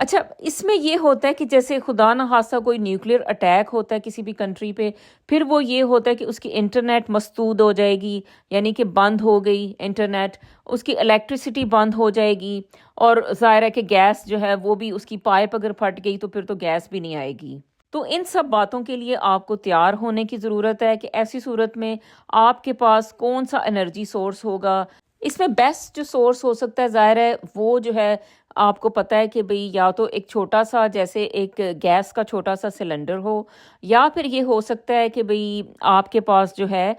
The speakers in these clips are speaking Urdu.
اچھا، اس میں یہ ہوتا ہے کہ جیسے خدا نہ خواستہ کوئی نیوکلیئر اٹیک ہوتا ہے کسی بھی کنٹری پہ، پھر وہ یہ ہوتا ہے کہ اس کی انٹرنیٹ مسدود ہو جائے گی، یعنی کہ بند ہو گئی انٹرنیٹ، اس کی الیکٹریسٹی بند ہو جائے گی، اور ظاہر ہے کہ گیس جو ہے وہ بھی، اس کی پائپ اگر پھٹ گئی تو پھر تو گیس بھی نہیں آئے گی۔ تو ان سب باتوں کے لیے آپ کو تیار ہونے کی ضرورت ہے کہ ایسی صورت میں آپ کے پاس کون سا انرجی سورس ہوگا۔ اس میں بیسٹ جو سورس ہو سکتا ہے ظاہر ہے وہ جو ہے، آپ کو پتہ ہے کہ بھئی یا تو ایک چھوٹا سا جیسے ایک گیس کا چھوٹا سا سلنڈر ہو، یا پھر یہ ہو سکتا ہے کہ بھئی آپ کے پاس جو ہے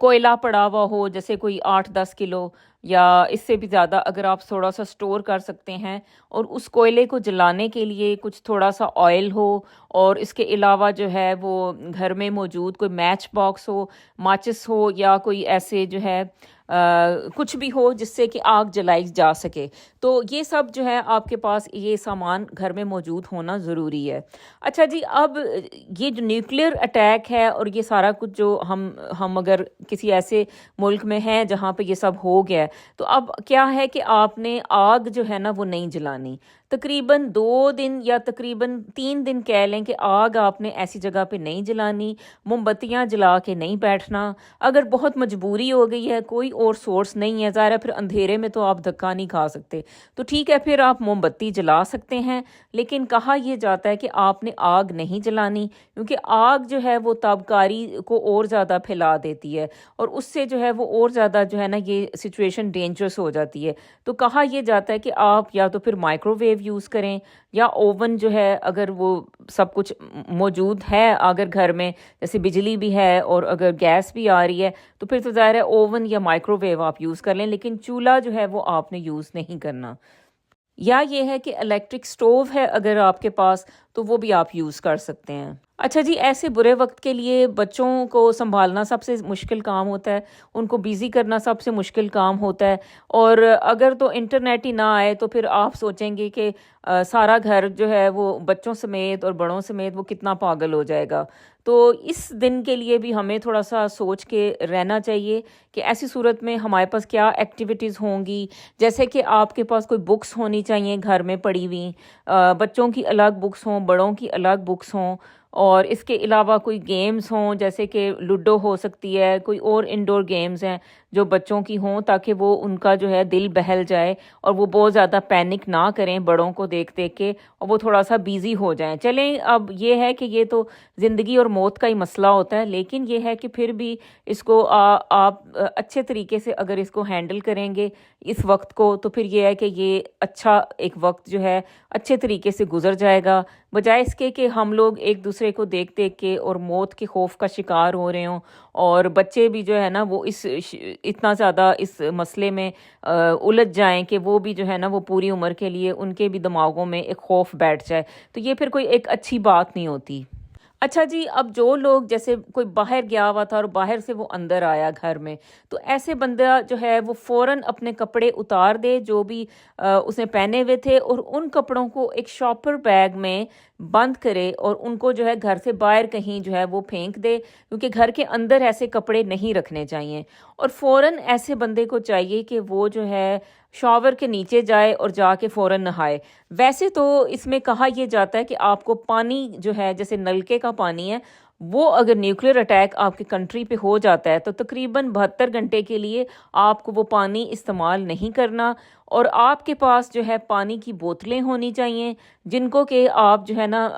کوئلہ پڑا ہوا ہو، جیسے کوئی 8-10 کلو یا اس سے بھی زیادہ، اگر آپ تھوڑا سا سٹور کر سکتے ہیں، اور اس کوئلے کو جلانے کے لیے کچھ تھوڑا سا آئل ہو، اور اس کے علاوہ جو ہے وہ گھر میں موجود کوئی میچ باکس ہو، ماچس ہو، یا کوئی ایسے جو ہے کچھ بھی ہو جس سے کہ آگ جلائی جا سکے، تو یہ سب جو ہے آپ کے پاس یہ سامان گھر میں موجود ہونا ضروری ہے۔ اچھا جی، اب یہ جو نیوکلیئر اٹیک ہے اور یہ سارا کچھ جو ہم اگر کسی ایسے ملک میں ہیں جہاں پہ یہ سب ہو گیا ہے، تو اب کیا ہے کہ آپ نے آگ جو ہے نا وہ نہیں جلانی، تقریباً 2 دن یا تقریباً 3 دن کہہ لیں کہ آگ آپ نے ایسی جگہ پہ نہیں جلانی، موم بتیاں جلا کے نہیں بیٹھنا۔ اگر بہت مجبوری ہو گئی ہے، کوئی اور سورس نہیں ہے، ظاہر ہے پھر اندھیرے میں تو آپ دھکا نہیں کھا سکتے، تو ٹھیک ہے پھر آپ موم بتی جلا سکتے ہیں، لیکن کہا یہ جاتا ہے کہ آپ نے آگ نہیں جلانی، کیونکہ آگ جو ہے وہ تابکاری کو اور زیادہ پھیلا دیتی ہے، اور اس سے جو ہے وہ اور زیادہ جو ہے نا یہ سچویشن ڈینجرس ہو جاتی ہے۔ تو کہا یہ جاتا ہے کہ آپ یا تو پھر مائکرو ویو یوز کریں، یا اوون جو ہے اگر وہ سب کچھ موجود ہے اگر گھر میں، جیسے بجلی بھی ہے اور اگر گیس بھی آ رہی ہے، تو پھر تو ظاہر ہے اوون یا مائکرو ویو آپ یوز کر لیں، لیکن چولہا جو ہے وہ آپ نے یوز نہیں کرنا۔ یا یہ ہے کہ الیکٹرک سٹوو ہے اگر آپ کے پاس، تو وہ بھی آپ یوز کر سکتے ہیں۔ اچھا جی، ایسے برے وقت کے لیے بچوں کو سنبھالنا سب سے مشکل کام ہوتا ہے، ان کو بیزی کرنا سب سے مشکل کام ہوتا ہے، اور اگر تو انٹرنیٹ ہی نہ آئے تو پھر آپ سوچیں گے کہ سارا گھر جو ہے وہ بچوں سمیت اور بڑوں سمیت وہ کتنا پاگل ہو جائے گا۔ تو اس دن کے لیے بھی ہمیں تھوڑا سا سوچ کے رہنا چاہیے کہ ایسی صورت میں ہمارے پاس کیا ایکٹیویٹیز ہوں گی، جیسے کہ آپ کے پاس کوئی بکس ہونی چاہیے گھر میں پڑی ہوئی، بچوں کی الگ بکس ہوں، بڑوں کی الگ بکس ہوں، اور اس کے علاوہ کوئی گیمز ہوں جیسے کہ لوڈو ہو سکتی ہے، کوئی اور انڈور گیمز ہیں جو بچوں کی ہوں، تاکہ وہ ان کا جو ہے دل بہل جائے اور وہ بہت زیادہ پینک نہ کریں بڑوں کو دیکھ دیکھ کے، اور وہ تھوڑا سا بیزی ہو جائیں۔ چلیں، اب یہ ہے کہ یہ تو زندگی اور موت کا ہی مسئلہ ہوتا ہے، لیکن یہ ہے کہ پھر بھی اس کو آپ اچھے طریقے سے اگر اس کو ہینڈل کریں گے اس وقت کو، تو پھر یہ ہے کہ یہ اچھا ایک وقت جو ہے اچھے طریقے سے گزر جائے گا، بجائے اس کے کہ ہم لوگ ایک دوسرے کو دیکھ دیکھ کے اور موت کے خوف کا شکار ہو رہے ہوں، اور بچے بھی جو ہے نا وہ اتنا زیادہ اس مسئلے میں الجھ جائیں کہ وہ بھی جو ہے نا وہ پوری عمر کے لیے ان کے بھی دماغوں میں ایک خوف بیٹھ جائے، تو یہ پھر کوئی ایک اچھی بات نہیں ہوتی۔ اچھا جی، اب جو لوگ جیسے کوئی باہر گیا ہوا تھا اور باہر سے وہ اندر آیا گھر میں، تو ایسے بندہ جو ہے وہ فوراً اپنے کپڑے اتار دے جو بھی اس نے پہنے ہوئے تھے، اور ان کپڑوں کو ایک شاپر بیگ میں بند کرے، اور ان کو جو ہے گھر سے باہر کہیں جو ہے وہ پھینک دے، کیونکہ گھر کے اندر ایسے کپڑے نہیں رکھنے چاہیے، اور فوراً ایسے بندے کو چاہیے کہ وہ جو ہے شاور کے نیچے جائے اور جا کے فوراً نہائے۔ ویسے تو اس میں کہا یہ جاتا ہے کہ آپ کو پانی جو ہے جیسے نلکے کا پانی ہے، وہ اگر نیوکلیئر اٹیک آپ کی کنٹری پہ ہو جاتا ہے تو تقریباً 72 گھنٹے کے لیے آپ کو وہ پانی استعمال نہیں کرنا، اور آپ کے پاس جو ہے پانی کی بوتلیں ہونی چاہیے جن کو کہ آپ جو ہے نا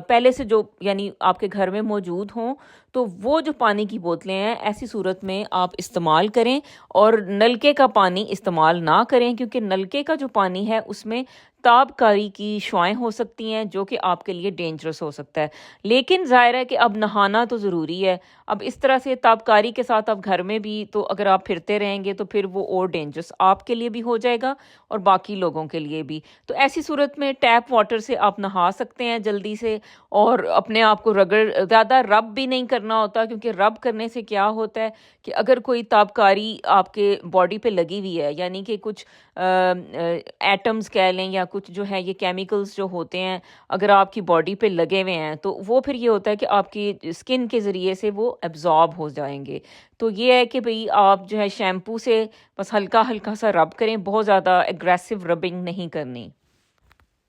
پہلے سے جو یعنی آپ کے گھر میں موجود ہوں، تو وہ جو پانی کی بوتلیں ہیں ایسی صورت میں آپ استعمال کریں، اور نلکے کا پانی استعمال نہ کریں، کیونکہ نلکے کا جو پانی ہے اس میں تابکاری کی شعائیں ہو سکتی ہیں جو کہ آپ کے لیے ڈینجرس ہو سکتا ہے۔ لیکن ظاہر ہے کہ اب نہانا تو ضروری ہے، اب اس طرح سے تابکاری کے ساتھ اب گھر میں بھی تو اگر آپ پھرتے رہیں گے تو پھر وہ اور ڈینجرس آپ کے لیے بھی ہو جائے گا اور باقی لوگوں کے لیے بھی۔ تو ایسی صورت میں ٹیپ واٹر سے آپ نہا سکتے ہیں جلدی سے، اور اپنے آپ کو زیادہ رب بھی نہیں کرنا ہوتا، کیونکہ رب کرنے سے کیا ہوتا ہے کہ اگر کوئی تابکاری آپ کے باڈی پہ لگی ہوئی ہے، یعنی کہ کچھ ایٹمز کہہ لیں یا کچھ جو ہے یہ کیمیکلز جو ہوتے ہیں اگر آپ کی باڈی پہ لگے ہوئے ہیں، تو وہ پھر یہ ہوتا ہے کہ آپ کی اسکن کے ذریعے سے وہ ایبزارب ہو جائیں گے۔ تو یہ ہے کہ بھئی آپ جو ہے شیمپو سے بس ہلکا ہلکا سا رب کریں، بہت زیادہ ایگریسو ربنگ نہیں کرنی۔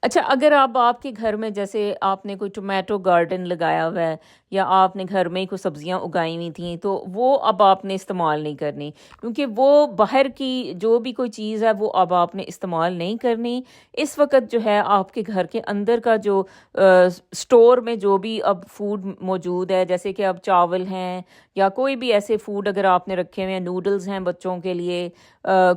اچھا، اگر آپ کے گھر میں جیسے آپ نے کوئی ٹومیٹو گارڈن لگایا ہوا ہے یا آپ نے گھر میں ہی کوئی سبزیاں اگائی ہوئی تھیں، تو وہ اب آپ نے استعمال نہیں کرنی، کیونکہ وہ باہر کی جو بھی کوئی چیز ہے وہ اب آپ نے استعمال نہیں کرنی۔ اس وقت جو ہے آپ کے گھر کے اندر کا جو سٹور میں جو بھی اب فوڈ موجود ہے، جیسے کہ اب چاول ہیں یا کوئی بھی ایسے فوڈ اگر آپ نے رکھے ہوئے ہیں، نوڈلز ہیں بچوں کے لیے،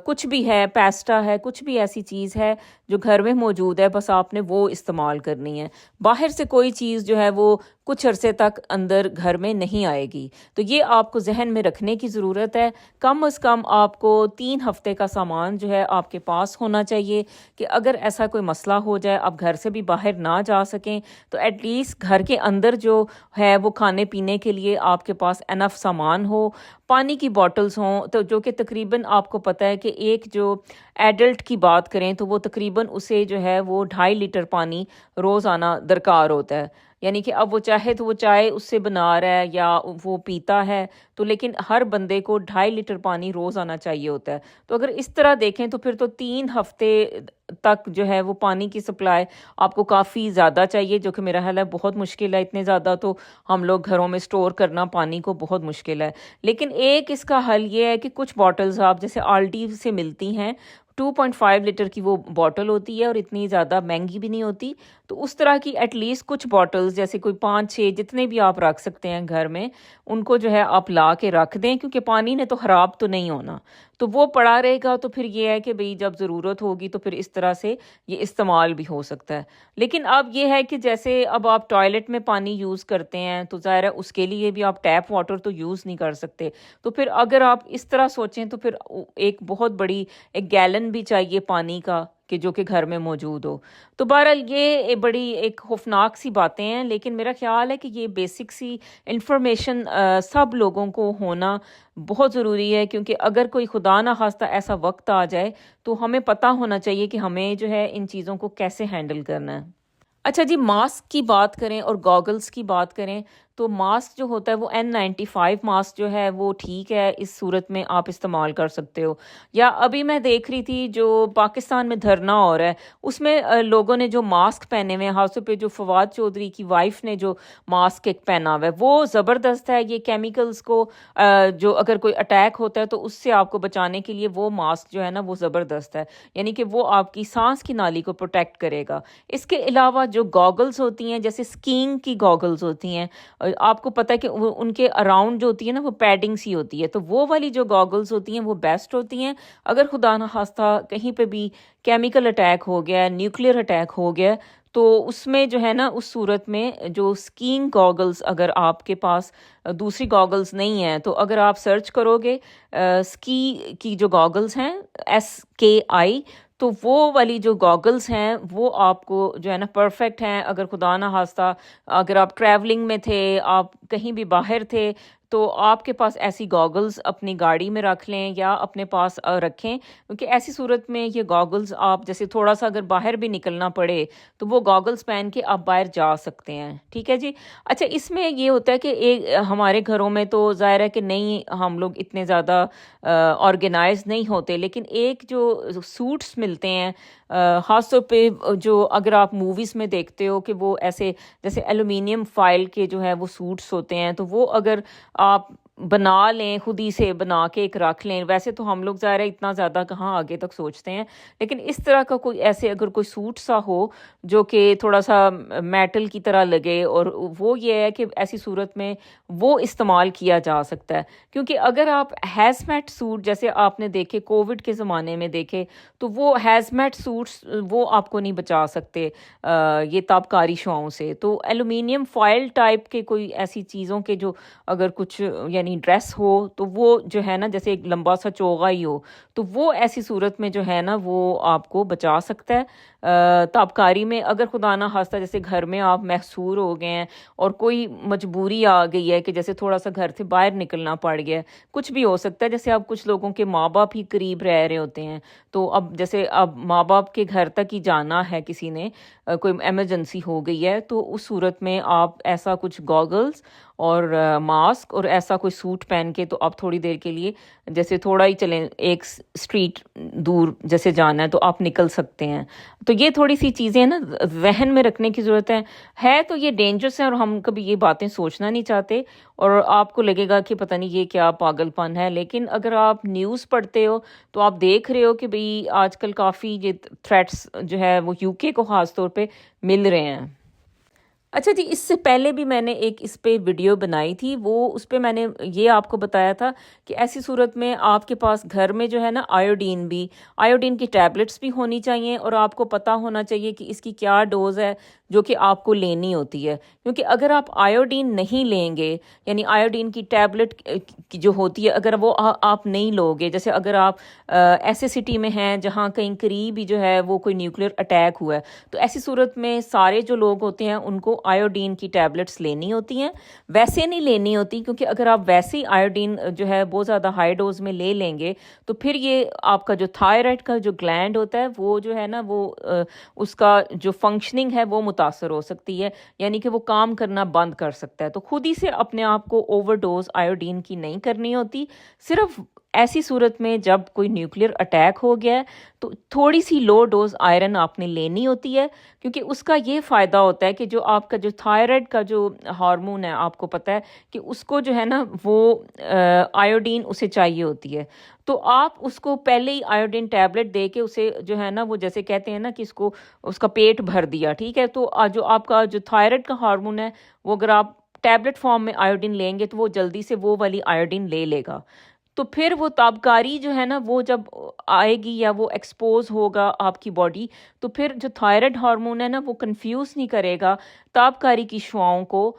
کچھ بھی ہے، پیسٹا ہے، کچھ بھی ایسی چیز ہے جو گھر میں موجود ہے، بس آپ نے وہ استعمال کرنی ہے۔ باہر سے کوئی چیز جو ہے وہ کچھ عرصے تک اندر گھر میں نہیں آئے گی، تو یہ آپ کو ذہن میں رکھنے کی ضرورت ہے۔ کم از کم آپ کو 3 ہفتے کا سامان جو ہے آپ کے پاس ہونا چاہیے، کہ اگر ایسا کوئی مسئلہ ہو جائے، آپ گھر سے بھی باہر نہ جا سکیں، تو ایٹ لیسٹ گھر کے اندر جو ہے وہ کھانے پینے کے لیے آپ کے پاس انف سامان ہو۔ پانی کی بوٹلز ہوں، تو جو کہ تقریباً آپ کو پتہ ہے کہ ایک جو ایڈلٹ کی بات کریں تو وہ تقریباً اسے جو ہے وہ 2.5 لیٹر پانی روزانہ درکار ہوتا ہے۔ یعنی کہ اب وہ چاہے تو وہ چائے اس سے بنا رہا ہے یا وہ پیتا ہے، تو لیکن ہر بندے کو 2.5 لیٹر پانی روز آنا چاہیے ہوتا ہے۔ تو اگر اس طرح دیکھیں تو پھر تو 3 ہفتے تک جو ہے وہ پانی کی سپلائی آپ کو کافی زیادہ چاہیے، جو کہ میرا خیال ہے بہت مشکل ہے، اتنے زیادہ تو ہم لوگ گھروں میں سٹور کرنا پانی کو بہت مشکل ہے۔ لیکن ایک اس کا حل یہ ہے کہ کچھ بوٹلز آپ جیسے آلڈی سے ملتی ہیں، 2.5 لیٹر کی وہ بوٹل ہوتی ہے اور اتنی زیادہ مہنگی بھی نہیں ہوتی، تو اس طرح کی ایٹ لیسٹ کچھ بوٹلز جیسے کوئی 5-6 جتنے بھی آپ رکھ سکتے ہیں گھر میں، ان کو جو ہے آپ لا کے رکھ دیں، کیونکہ پانی نے تو خراب تو نہیں ہونا، تو وہ پڑا رہے گا، تو پھر یہ ہے کہ بھئی جب ضرورت ہوگی تو پھر اس طرح سے یہ استعمال بھی ہو سکتا ہے۔ لیکن اب یہ ہے کہ جیسے اب آپ ٹوائلٹ میں پانی یوز کرتے ہیں تو ظاہر ہے اس کے لیے بھی آپ ٹیپ واٹر تو یوز نہیں کر سکتے، تو پھر اگر آپ اس طرح سوچیں تو پھر ایک بہت بڑی ایک گیلن بھی چاہیے پانی کا، کہ جو کہ گھر میں موجود ہو۔ تو بہرحال یہ بڑی ایک خوفناک سی باتیں ہیں، لیکن میرا خیال ہے کہ یہ بیسک سی انفارمیشن سب لوگوں کو ہونا بہت ضروری ہے، کیونکہ اگر کوئی خدا نہ خواستہ ایسا وقت آ جائے تو ہمیں پتہ ہونا چاہیے کہ ہمیں جو ہے ان چیزوں کو کیسے ہینڈل کرنا ہے۔ اچھا جی، ماسک کی بات کریں اور گاگلز کی بات کریں، تو ماسک جو ہوتا ہے وہ N95 ماسک جو ہے وہ ٹھیک ہے، اس صورت میں آپ استعمال کر سکتے ہو۔ یا ابھی میں دیکھ رہی تھی جو پاکستان میں دھرنا ہو رہا ہے، اس میں لوگوں نے جو ماسک پہنے ہوئے ہیں، خاص طور پہ جو فواد چودھری کی وائف نے جو ماسک ایک پہنا ہوا ہے، وہ زبردست ہے۔ یہ کیمیکلز کو جو اگر کوئی اٹیک ہوتا ہے تو اس سے آپ کو بچانے کے لیے وہ ماسک جو ہے نا وہ زبردست ہے، یعنی کہ وہ آپ کی سانس کی نالی کو پروٹیکٹ کرے گا۔ اس کے علاوہ جو گاگلز ہوتی ہیں، جیسے اسکینگ کی گاگلز ہوتی ہیں، آپ کو پتہ ہے کہ ان کے اراؤنڈ جو ہوتی ہے نا وہ پیڈنگ سی ہوتی ہے، تو وہ والی جو گاگلز ہوتی ہیں وہ بیسٹ ہوتی ہیں۔ اگر خدا نہ خواستہ کہیں پہ بھی کیمیکل اٹیک ہو گیا ہے، نیوکلیئر اٹیک ہو گیا ہے، تو اس میں جو ہے نا اس صورت میں جو اسکینگ گاگلز اگر آپ کے پاس دوسری گاگلز نہیں ہیں، تو اگر آپ سرچ کرو گے اسکی کی جو گاگلز ہیں SKI، تو وہ والی جو گاگلز ہیں وہ آپ کو جو ہے نا پرفیکٹ ہیں۔ اگر خدا نہ خواستہ اگر آپ ٹریولنگ میں تھے، آپ کہیں بھی باہر تھے، تو آپ کے پاس ایسی گاگلز اپنی گاڑی میں رکھ لیں یا اپنے پاس رکھیں، کیونکہ ایسی صورت میں یہ گاگلز آپ جیسے تھوڑا سا اگر باہر بھی نکلنا پڑے تو وہ گاگلز پہن کے آپ باہر جا سکتے ہیں، ٹھیک ہے جی۔ اچھا، اس میں یہ ہوتا ہے کہ ہمارے گھروں میں تو ظاہر ہے کہ نہیں، ہم لوگ اتنے زیادہ آرگنائز نہیں ہوتے، لیکن ایک جو سوٹس ملتے ہیں خاص طور پہ جو اگر آپ موویز میں دیکھتے ہو کہ وہ ایسے جیسے ایلومینیم فائل کے جو ہے وہ سوٹس ہوتے ہیں، تو وہ اگر آپ بنا لیں، خود ہی سے بنا کے ایک رکھ لیں، ویسے تو ہم لوگ ظاہر ہے اتنا زیادہ کہاں آگے تک سوچتے ہیں، لیکن اس طرح کا کوئی ایسے اگر کوئی سوٹ سا ہو جو کہ تھوڑا سا میٹل کی طرح لگے، اور وہ یہ ہے کہ ایسی صورت میں وہ استعمال کیا جا سکتا ہے، کیونکہ اگر آپ ہیزمیٹ سوٹ جیسے آپ نے دیکھے کووڈ کے زمانے میں دیکھے، تو وہ ہیزمیٹ سوٹس وہ آپ کو نہیں بچا سکتے یہ تابکاری شعاؤں سے۔ تو ایلومینیم فائل ٹائپ کے کوئی ایسی چیزوں کے جو اگر کچھ یعنی ڈریس ہو تو وہ جو ہے نا جیسے ایک لمبا سا چوغا ہی ہو، تو وہ ایسی صورت میں جو ہے نا وہ آپ کو بچا سکتا ہے تابکاری میں۔ اگر خدا نہ خواستہ جیسے گھر میں آپ محصور ہو گئے ہیں اور کوئی مجبوری آ گئی ہے کہ جیسے تھوڑا سا گھر سے باہر نکلنا پڑ گیا ہے، کچھ بھی ہو سکتا ہے، جیسے اب کچھ لوگوں کے ماں باپ ہی قریب رہ رہے ہوتے ہیں، تو اب جیسے اب ماں باپ کے گھر تک ہی جانا ہے، کسی نے کوئی ایمرجنسی ہو گئی ہے، تو اس صورت میں آپ ایسا کچھ گاگلز اور ماسک اور ایسا کوئی سوٹ پہن کے تو آپ تھوڑی دیر کے لیے جیسے تھوڑا ہی چلیں، ایک اسٹریٹ دور جیسے جانا ہے تو آپ نکل سکتے ہیں۔ تو یہ تھوڑی سی چیزیں نا ذہن میں رکھنے کی ضرورت ہے تو یہ ڈینجرس ہے، اور ہم کبھی یہ باتیں سوچنا نہیں چاہتے، اور آپ کو لگے گا کہ پتہ نہیں یہ کیا پاگل پن ہے، لیکن اگر آپ نیوز پڑھتے ہو تو آپ دیکھ رہے ہو کہ بھئی آج کل کافی یہ تھریٹس جو ہے وہ UK کو خاص طور پہ مل رہے ہیں۔ اچھا جی، اس سے پہلے بھی میں نے ایک اس پہ ویڈیو بنائی تھی، وہ اس پہ میں نے یہ آپ کو بتایا تھا کہ ایسی صورت میں آپ کے پاس گھر میں جو ہے نا آیوڈین کی ٹیبلٹس بھی ہونی چاہیے، اور آپ کو پتہ ہونا چاہیے کہ اس کی کیا ڈوز ہے جو کہ آپ کو لینی ہوتی ہے، کیونکہ اگر آپ آیوڈین نہیں لیں گے، یعنی آیوڈین کی ٹیبلٹ جو ہوتی ہے اگر وہ آپ نہیں لو گے، جیسے اگر آپ ایسے سٹی میں ہیں جہاں کہیں قریب ہی جو ہے وہ کوئی نیوکلیئر اٹیک ہوا ہے، تو ایسی صورت میں سارے جو لوگ ہوتے ہیں ان کو آیوڈین کی ٹیبلٹس لینی ہوتی ہیں، ویسے نہیں لینی ہوتی، کیونکہ اگر آپ ویسے ہی آیوڈین جو ہے بہت زیادہ ہائی ڈوز میں لے لیں گے تو پھر یہ آپ کا جو تھائرائڈ کا جو گلینڈ ہوتا ہے وہ جو ہے نا وہ اس کا جو فنکشننگ ہے وہ متاثر ہو سکتی ہے، یعنی کہ وہ کام کرنا بند کر سکتا ہے۔ تو خود ہی سے اپنے آپ کو اوور ڈوز آیوڈین کی نہیں کرنی ہوتی، صرف ایسی صورت میں جب کوئی نیوکلیئر اٹیک ہو گیا ہے تو تھوڑی سی لو ڈوز آئرن آپ نے لینی ہوتی ہے، کیونکہ اس کا یہ فائدہ ہوتا ہے کہ جو آپ کا جو تھائرائڈ کا جو ہارمون ہے، آپ کو پتہ ہے کہ اس کو جو ہے نا وہ آیوڈین اسے چاہیے ہوتی ہے، تو آپ اس کو پہلے ہی آیوڈین ٹیبلٹ دے کے اسے جو ہے نا وہ جیسے کہتے ہیں نا کہ اس کا پیٹ بھر دیا، ٹھیک ہے، تو جو آپ کا جو تھائرائڈ کا ہارمون ہے وہ اگر آپ ٹیبلٹ فارم میں آیوڈین لیں گے تو وہ جلدی سے وہ والی آیوڈین لے لے گا، تو پھر وہ تابکاری جو ہے نا وہ جب آئے گی یا وہ ایکسپوز ہوگا آپ کی باڈی، تو پھر جو تھائرائڈ ہارمون ہے نا وہ کنفیوز نہیں کرے گا تابکاری کی شعاؤں کو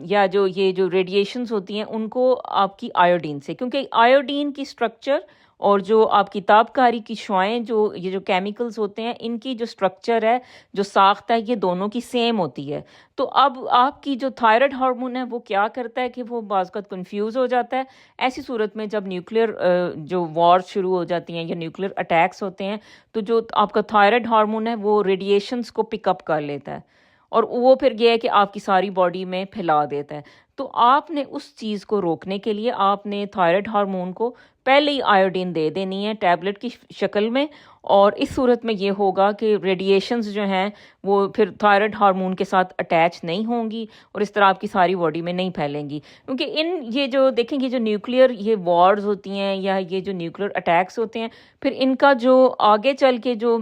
یا جو یہ جو ریڈیشنز ہوتی ہیں ان کو آپ کی آیوڈین سے، کیونکہ آیوڈین کی سٹرکچر اور جو آپ کی تابکاری کی شعائیں جو یہ جو کیمیکلز ہوتے ہیں ان کی جو سٹرکچر ہے، جو ساخت ہے، یہ دونوں کی سیم ہوتی ہے۔ تو اب آپ کی جو تھائرائڈ ہارمون ہے وہ کیا کرتا ہے کہ وہ بعض اوقات کنفیوز ہو جاتا ہے، ایسی صورت میں جب نیوکلیئر جو وار شروع ہو جاتی ہیں یا نیوکلیئر اٹیکس ہوتے ہیں تو جو آپ کا تھائرائڈ ہارمون ہے وہ ریڈیشنز کو پک اپ کر لیتا ہے، اور وہ پھر یہ ہے کہ آپ کی ساری باڈی میں پھیلا دیتا ہے۔ تو آپ نے اس چیز کو روکنے کے لیے آپ نے تھائرائڈ ہارمون کو پہلے ہی آیوڈین دے دینی ہے ٹیبلٹ کی شکل میں، اور اس صورت میں یہ ہوگا کہ ریڈیشنز جو ہیں وہ پھر تھائرائڈ ہارمون کے ساتھ اٹیچ نہیں ہوں گی، اور اس طرح آپ کی ساری باڈی میں نہیں پھیلیں گی، کیونکہ یہ جو دیکھیں گے جو نیوکلیئر یہ وارز ہوتی ہیں یا یہ جو نیوکلیئر اٹیکس ہوتے ہیں، پھر ان کا جو آگے چل کے جو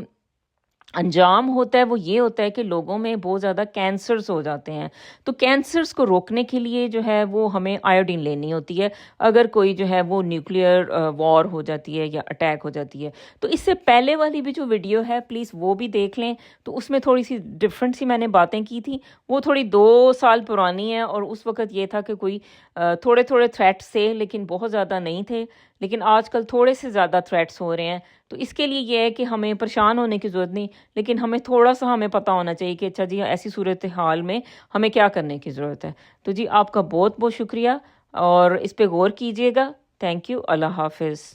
انجام ہوتا ہے وہ یہ ہوتا ہے کہ لوگوں میں بہت زیادہ کینسرز ہو جاتے ہیں، تو کینسرز کو روکنے کے لیے جو ہے وہ ہمیں آیوڈین لینی ہوتی ہے اگر کوئی جو ہے وہ نیوکلیئر وار ہو جاتی ہے یا اٹیک ہو جاتی ہے۔ تو اس سے پہلے والی بھی جو ویڈیو ہے پلیز وہ بھی دیکھ لیں، تو اس میں تھوڑی سی ڈفرینٹ سی میں نے باتیں کی تھی، وہ تھوڑی 2 سال پرانی ہے، اور اس وقت یہ تھا کہ کوئی تھوڑے تھوڑے تھریٹس تھے لیکن بہت زیادہ نہیں تھے، لیکن آج کل تھوڑے سے زیادہ تھریٹس ہو رہے ہیں، تو اس کے لیے یہ ہے کہ ہمیں پریشان ہونے کی ضرورت نہیں، لیکن ہمیں تھوڑا سا ہمیں پتہ ہونا چاہیے کہ اچھا جی ایسی صورتحال میں ہمیں کیا کرنے کی ضرورت ہے۔ تو جی آپ کا بہت بہت شکریہ، اور اس پہ غور کیجیے گا۔ تھینک یو، اللہ حافظ۔